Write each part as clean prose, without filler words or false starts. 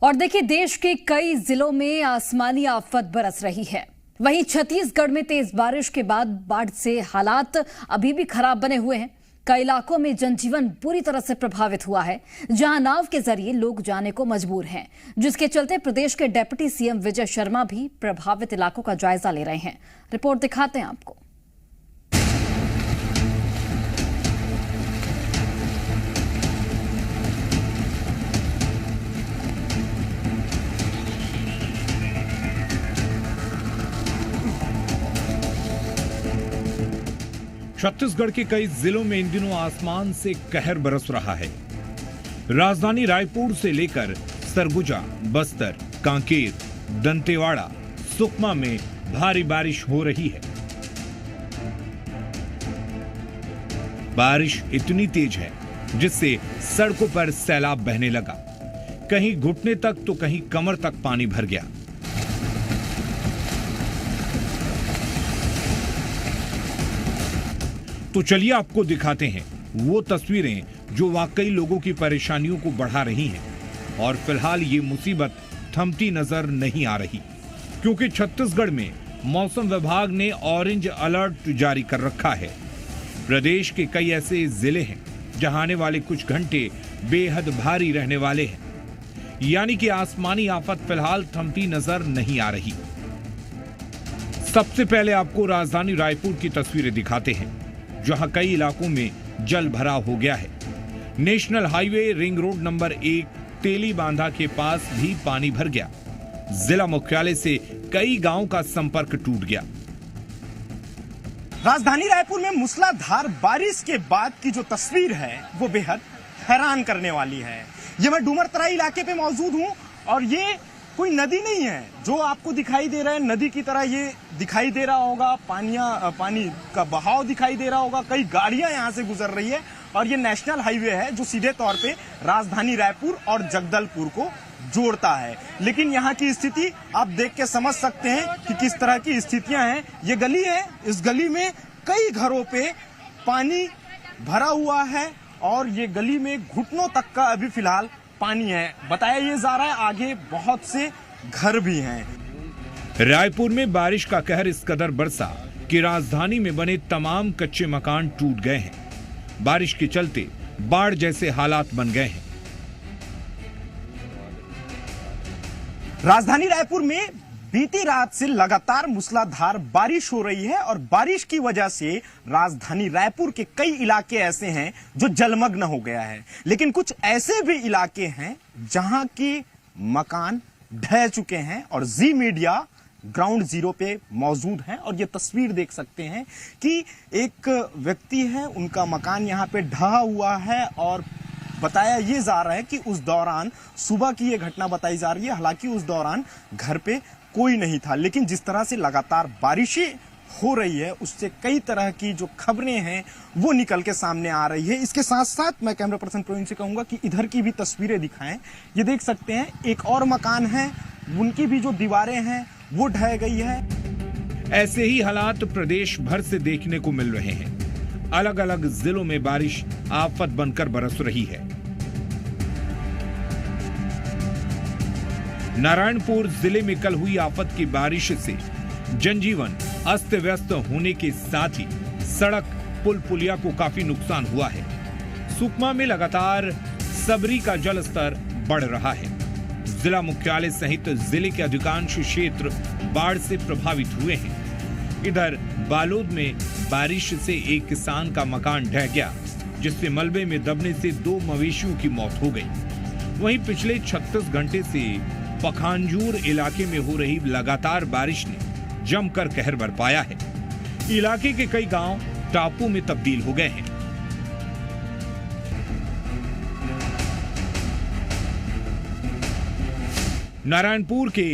और देखिए, देश के कई जिलों में आसमानी आफत बरस रही है। वहीं छत्तीसगढ़ में तेज बारिश के बाद बाढ़ से हालात अभी भी खराब बने हुए हैं। कई इलाकों में जनजीवन बुरी तरह से प्रभावित हुआ है, जहां नाव के जरिए लोग जाने को मजबूर हैं, जिसके चलते प्रदेश के डिप्टी सीएम विजय शर्मा भी प्रभावित इलाकों का जायजा ले रहे हैं। रिपोर्ट दिखाते हैं आपको। छत्तीसगढ़ के कई जिलों में इन दिनों आसमान से कहर बरस रहा है। राजधानी रायपुर से लेकर सरगुजा, बस्तर, कांकेर, दंतेवाड़ा, सुकमा में भारी बारिश हो रही है। बारिश इतनी तेज है जिससे सड़कों पर सैलाब बहने लगा। कहीं घुटने तक तो कहीं कमर तक पानी भर गया। तो चलिए आपको दिखाते हैं वो तस्वीरें जो वाकई लोगों की परेशानियों को बढ़ा रही हैं। और फिलहाल ये मुसीबत थमती नजर नहीं आ रही, क्योंकि छत्तीसगढ़ में मौसम विभाग ने ऑरेंज अलर्ट जारी कर रखा है। प्रदेश के कई ऐसे जिले हैं जहां आने वाले कुछ घंटे बेहद भारी रहने वाले हैं, यानी कि आसमानी आफत फिलहाल थमती नजर नहीं आ रही। सबसे पहले आपको राजधानी रायपुर की तस्वीरें दिखाते हैं, जहां कई इलाकों में जल भराव हो गया है। National highway ring road number 1 तेली बांधा के पास भी पानी भर गया। जिला मुख्यालय से कई गांवों का संपर्क टूट गया। राजधानी रायपुर में मूसलाधार बारिश के बाद की जो तस्वीर है वो बेहद हैरान करने वाली है। ये मैं डूमरतराई इलाके पे मौजूद हूँ और ये कोई नदी नहीं है जो आपको दिखाई दे रहा है। नदी की तरह ये दिखाई दे रहा होगा, पानी का बहाव दिखाई दे रहा होगा। कई गाड़ियां यहाँ से गुजर रही है और ये नेशनल हाईवे है जो सीधे तौर पे राजधानी रायपुर और जगदलपुर को जोड़ता है। लेकिन यहाँ की स्थिति आप देख के समझ सकते हैं कि किस तरह की स्थितियां हैं। ये गली है, इस गली में कई घरों पे पानी भरा हुआ है और ये गली में घुटनों तक का अभी फिलहाल पानी है। बताया ये जा रहा है आगे बहुत से घर भी हैं। रायपुर में बारिश का कहर इस कदर बरसा कि राजधानी में बने तमाम कच्चे मकान टूट गए हैं। बारिश के चलते बाढ़ जैसे हालात बन गए हैं। राजधानी रायपुर में बीती रात से लगातार मूसलाधार बारिश हो रही है और बारिश की वजह से राजधानी रायपुर के कई इलाके ऐसे हैं जो जलमग्न हो गया है। लेकिन कुछ ऐसे भी इलाके हैं जहां के मकान ढह चुके हैं और जी मीडिया ग्राउंड जीरो पे मौजूद है और ये तस्वीर देख सकते हैं कि एक व्यक्ति है, उनका मकान यहां पे ढहा हुआ है और बताया ये जा रहा है कि उस दौरान सुबह की ये घटना बताई जा रही है। हालांकि उस दौरान घर पे कोई नहीं था, लेकिन जिस तरह से लगातार बारिशें हो रही है उससे कई तरह की जो खबरें हैं वो निकल के सामने आ रही है। इसके साथ साथ मैं कैमरा पर्सन प्रवीण से कहूंगा कि इधर की भी तस्वीरें दिखाएं। ये देख सकते हैं एक और मकान है, उनकी भी जो दीवारें हैं वो ढह गई है। ऐसे ही हालात प्रदेश भर से देखने को मिल रहे हैं। अलग अलग जिलों में बारिश आफत बनकर बरस रही है। नारायणपुर जिले में कल हुई आफत की बारिश से जनजीवन अस्त व्यस्त होने के साथ ही सड़क, पुल पुलिया को काफी नुकसान हुआ है। सुकमा में लगातार सबरी का जल स्तर बढ़ रहा है। जिला मुख्यालय सहित जिले के अधिकांश क्षेत्र बाढ़ से प्रभावित हुए हैं। इधर बालोद में बारिश से एक किसान का मकान ढह गया, जिससे मलबे में दबने से 2 मवेशियों की मौत हो गई। वहीं पिछले 36 घंटे से पखांजूर इलाके में हो रही लगातार बारिश ने जमकर कहर बरपाया है। इलाके के कई गांव टापू में तब्दील हो गए हैं। नारायणपुर के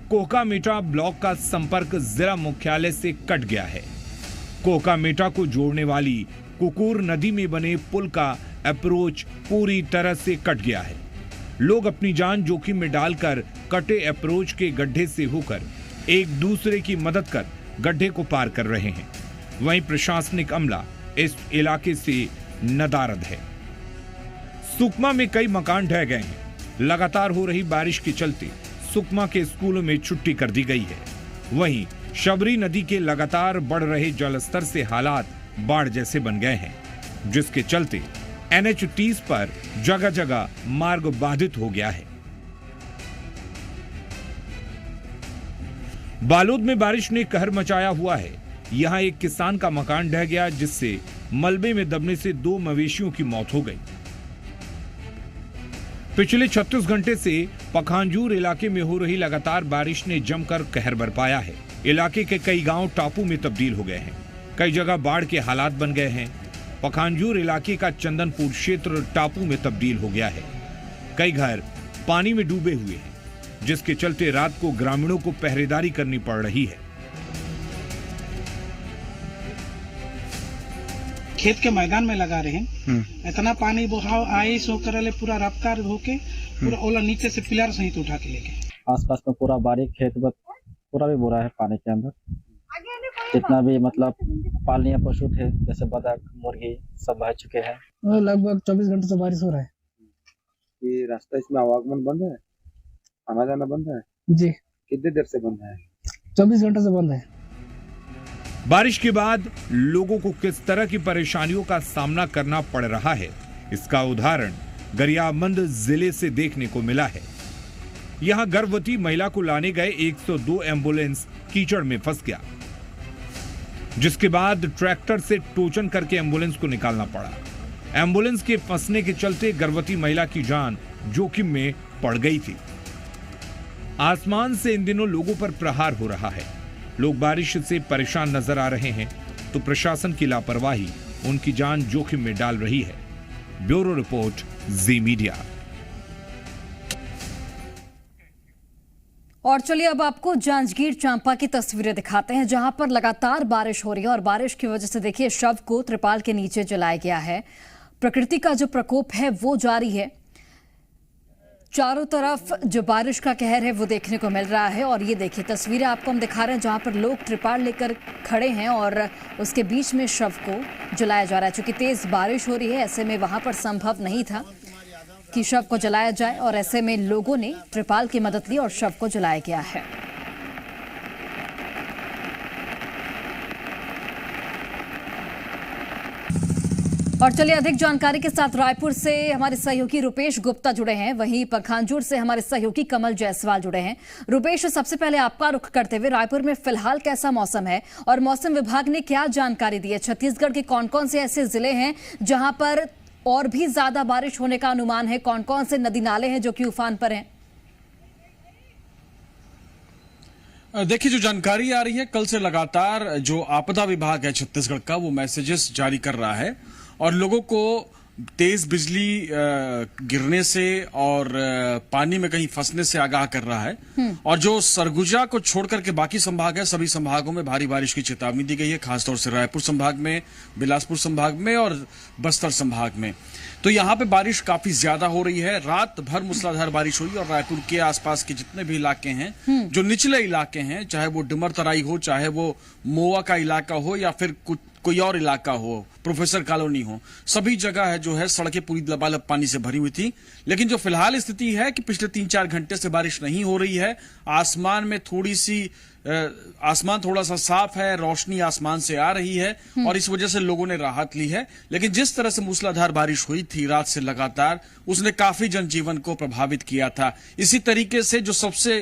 कोकामेटा ब्लॉक का संपर्क जिला मुख्यालय से कट गया है। कोकामेटा को जोड़ने वाली कुकुर नदी में बने पुल का अप्रोच पूरी तरह से कट गया है। लोग अपनी जान जोखिम में डालकर कटे अप्रोच के गड्ढे से होकर एक दूसरे की मदद कर गड्ढे को पार कर रहे हैं। वहीं प्रशासनिक अमला इस इलाके से नदारद है। सुकमा में कई मकान ढह गए हैं। लगातार हो रही बारिश के चलते सुकमा के स्कूलों में छुट्टी कर दी गई है। वहीं शबरी नदी के लगातार बढ़ रहे जलस्तर से हालात बाढ़ जैसे बन गए हैं, जिसके चलते NH 30 पर जगह जगह मार्ग बाधित हो गया है। बालोद में बारिश ने कहर मचाया हुआ है। यहां एक किसान का मकान ढह गया, जिससे मलबे में दबने से 2 मवेशियों की मौत हो गई। पिछले 36 घंटे से पखांजूर इलाके में हो रही लगातार बारिश ने जमकर कहर बरपाया है। इलाके के कई गांव टापू में तब्दील हो गए हैं। कई जगह बाढ़ के हालात बन गए हैं। पखांजूर इलाके का चंदनपुर क्षेत्र टापू में तब्दील हो गया है। कई घर पानी में डूबे हुए हैं, जिसके चलते रात को ग्रामीणों को पहरेदारी करनी पड़ रही है। खेत के मैदान में लगा रहे हैं, इतना पानी बहाव आए सो करले पूरा रफ्तार होके पूरा ओला नीचे से पिलर सहित उठा के लेके आसपास में पूरा बारीक खेत पूरा भी बुरा है पानी के अंदर। जितना भी मतलब पालनीय पशु थे जैसे बतख मुर्गी सब बह चुके हैं। लगभग 24 घंटे से बारिश हो रहा है। ये रास्ता इसमें आवागमन बंद है, आना जाना बंद है जी। कितनी देर से बंद है? 24 घंटे से बंद है। बारिश के बाद लोगों को किस तरह की परेशानियों का सामना करना पड़ रहा है, इसका उदाहरण गरियाबंद जिले से देखने को मिला है। यहां गर्भवती महिला को लाने गए 102 एम्बुलेंस कीचड़ में फंस गया, जिसके बाद ट्रैक्टर से टोचन करके एम्बुलेंस को निकालना पड़ा। एम्बुलेंस के फंसने के चलते गर्भवती महिला की जान जोखिम में पड़ गई थी। आसमान से इन दिनों लोगों पर प्रहार हो रहा है। लोग बारिश से परेशान नजर आ रहे हैं, तो प्रशासन की लापरवाही उनकी जान जोखिम में डाल रही है। ब्यूरो रिपोर्ट, जी मीडिया। और चलिए अब आपको जांजगीर चांपा की तस्वीरें दिखाते हैं, जहां पर लगातार बारिश हो रही है और बारिश की वजह से देखिए शव को त्रिपाल के नीचे जलाया गया है। प्रकृति का जो प्रकोप है वो जारी है। चारों तरफ जो बारिश का कहर है वो देखने को मिल रहा है। और ये देखिए तस्वीरें आपको हम दिखा रहे हैं, जहां पर लोग त्रिपाल लेकर खड़े हैं और उसके बीच में शव को जलाया जा रहा है। चूंकि तेज बारिश हो रही है, ऐसे में वहां पर संभव नहीं था कि शव को जलाया जाए, और ऐसे में लोगों ने त्रिपाल की मदद ली और शव को जलाया गया है। और चलिए अधिक जानकारी के साथ रायपुर से हमारे सहयोगी रुपेश गुप्ता जुड़े हैं, वहीं पखांजूर से हमारे सहयोगी कमल जायसवाल जुड़े हैं। रुपेश, सबसे पहले आपका रुख करते हुए रायपुर में फिलहाल कैसा मौसम है और मौसम विभाग ने क्या जानकारी दी है? छत्तीसगढ़ के कौन कौन से ऐसे जिले हैं जहां पर और भी ज्यादा बारिश होने का अनुमान है? कौन कौन से नदी नाले हैं जो कि उफान पर हैं? देखिए, जो जानकारी आ रही है, कल से लगातार जो आपदा विभाग है छत्तीसगढ़ का वो मैसेजेस जारी कर रहा है और लोगों को तेज बिजली गिरने से और पानी में कहीं फंसने से आगाह कर रहा है। और जो सरगुजा को छोड़कर के बाकी संभाग है, सभी संभागों में भारी बारिश की चेतावनी दी गई है, खासतौर से रायपुर संभाग में, बिलासपुर संभाग में और बस्तर संभाग में। तो यहाँ पे बारिश काफी ज्यादा हो रही है। रात भर मूसलाधार बारिश हुई और रायपुर के आसपास के जितने भी इलाके हैं, जो निचले इलाके हैं, चाहे वो डुमर तराई हो, चाहे वो मोवा का इलाका हो या फिर कोई और इलाका हो, प्रोफेसर कॉलोनी हो, सभी जगह है जो है सड़कें पूरी लबालब पानी से भरी हुई थी। लेकिन जो फिलहाल स्थिति है कि पिछले 3-4 घंटे से बारिश नहीं हो रही है। आसमान में आसमान थोड़ा सा साफ है, रोशनी आसमान से आ रही है और इस वजह से लोगों ने राहत ली है। लेकिन जिस तरह से मूसलाधार बारिश हुई थी रात से लगातार, उसने काफी जनजीवन को प्रभावित किया था। इसी तरीके से जो सबसे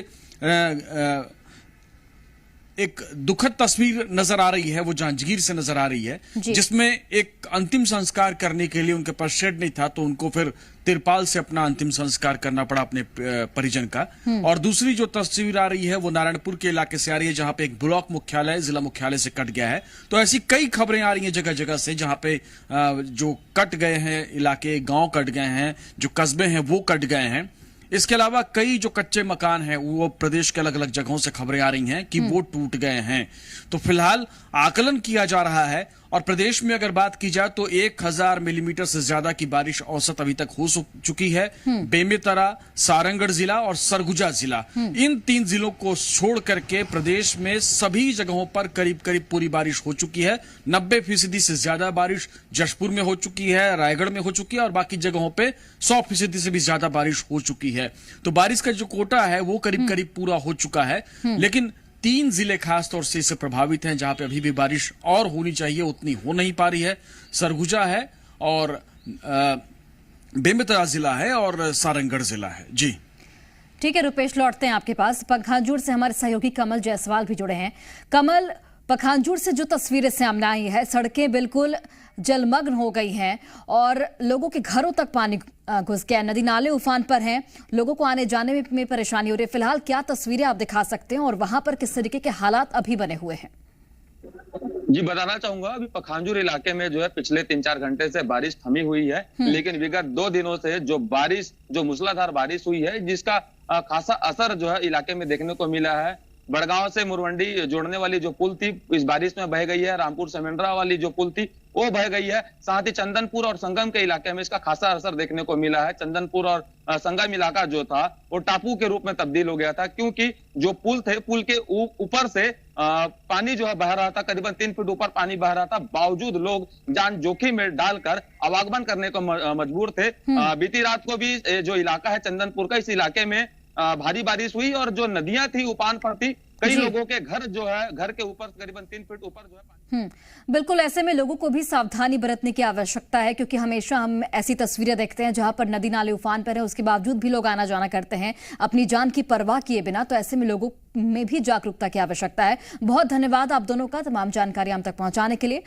एक दुखद तस्वीर नजर आ रही है वो जांजगीर से नजर आ रही है, जिसमें एक अंतिम संस्कार करने के लिए उनके पास शेड नहीं था, तो उनको फिर तिरपाल से अपना अंतिम संस्कार करना पड़ा अपने परिजन का। और दूसरी जो तस्वीर आ रही है वो नारायणपुर के इलाके से आ रही है, जहां पे एक ब्लॉक मुख्यालय जिला मुख्यालय से कट गया है। तो ऐसी कई खबरें आ रही हैं जगह जगह से, जहां पे जो कट गए हैं इलाके, गांव कट गए हैं, जो कस्बे हैं वो कट गए हैं। इसके अलावा कई जो कच्चे मकान हैं वो प्रदेश के अलग अलग जगहों से खबरें आ रही हैं कि वो टूट गए हैं। तो फिलहाल आकलन किया जा रहा है और प्रदेश में अगर बात की जाए तो 1000 मिलीमीटर से ज्यादा की बारिश औसत अभी तक हो चुकी है। बेमेतरा, सारंगढ़ जिला और सरगुजा जिला, इन 3 जिलों को छोड़ करके प्रदेश में सभी जगहों पर करीब करीब पूरी बारिश हो चुकी है। 90% से ज्यादा बारिश जशपुर में हो चुकी है, रायगढ़ में हो चुकी है और बाकी जगहों पे 100% से भी ज्यादा बारिश हो चुकी है। है। तो बारिश का जो कोटा है वो करीब करीब पूरा हो चुका है, लेकिन 3 जिले खास तौर से इससे प्रभावित हैं जहां पे अभी भी बारिश और होनी चाहिए उतनी हो नहीं पा रही है। सरगुजा है और बेमेतरा जिला है और सारंगढ़ जिला है। जी ठीक है रुपेश, लौटते हैं आपके पास। पखांजूर से हमारे सहयोगी कमल जायसवाल भी जुड़े हैं। कमल, पखांजूर से जो तस्वीरें सामने आई है, सड़कें बिल्कुल जलमग्न हो गई हैं और लोगों के घरों तक पानी घुस गया, नदी नाले उफान पर हैं, लोगों को आने जाने में परेशानी हो रही है। फिलहाल क्या तस्वीरें आप दिखा सकते हैं और वहां पर किस तरीके के हालात अभी बने हुए हैं? जी बताना चाहूंगा, अभी पखांजूर इलाके में जो है पिछले 3-4 घंटे से बारिश थमी हुई है, लेकिन विगत 2 दिनों से जो मूसलाधार बारिश हुई है जिसका खासा असर जो है इलाके में देखने को मिला है। बड़गांव से मुरवंडी जोड़ने वाली जो पुल थी इस बारिश में बह गई है, रामपुर से मेंढरा वाली जो पुल थी वो बह गई है, साथ ही चंदनपुर और संगम के इलाके में इसका खासा असर देखने को मिला है। चंदनपुर और संगम इलाका जो था वो टापू के रूप में तब्दील हो गया था, क्योंकि जो पुल थे पुल के ऊपर से पानी जो है बह रहा था, करीबन 3 फीट ऊपर पानी बह रहा था, बावजूद लोग जान जोखिम में डालकर आवागमन करने को मजबूर थे। बीती रात को भी जो इलाका है चंदनपुर का, इस इलाके में भारी बारिश हुई और जो नदियां थी उफान पर थी, कई लोगों के घर जो है घर के ऊपर करीबन 3 फीट ऊपर जो है बिल्कुल, ऐसे में लोगों को भी सावधानी बरतने की आवश्यकता है, क्योंकि हमेशा हम ऐसी तस्वीरें देखते हैं जहां पर नदी नाले उफान पर है, उसके बावजूद भी लोग आना जाना करते हैं अपनी जान की परवाह किए बिना। तो ऐसे में लोगों में भी जागरूकता की आवश्यकता है। बहुत धन्यवाद आप दोनों का तमाम जानकारी हम तक पहुंचाने के लिए।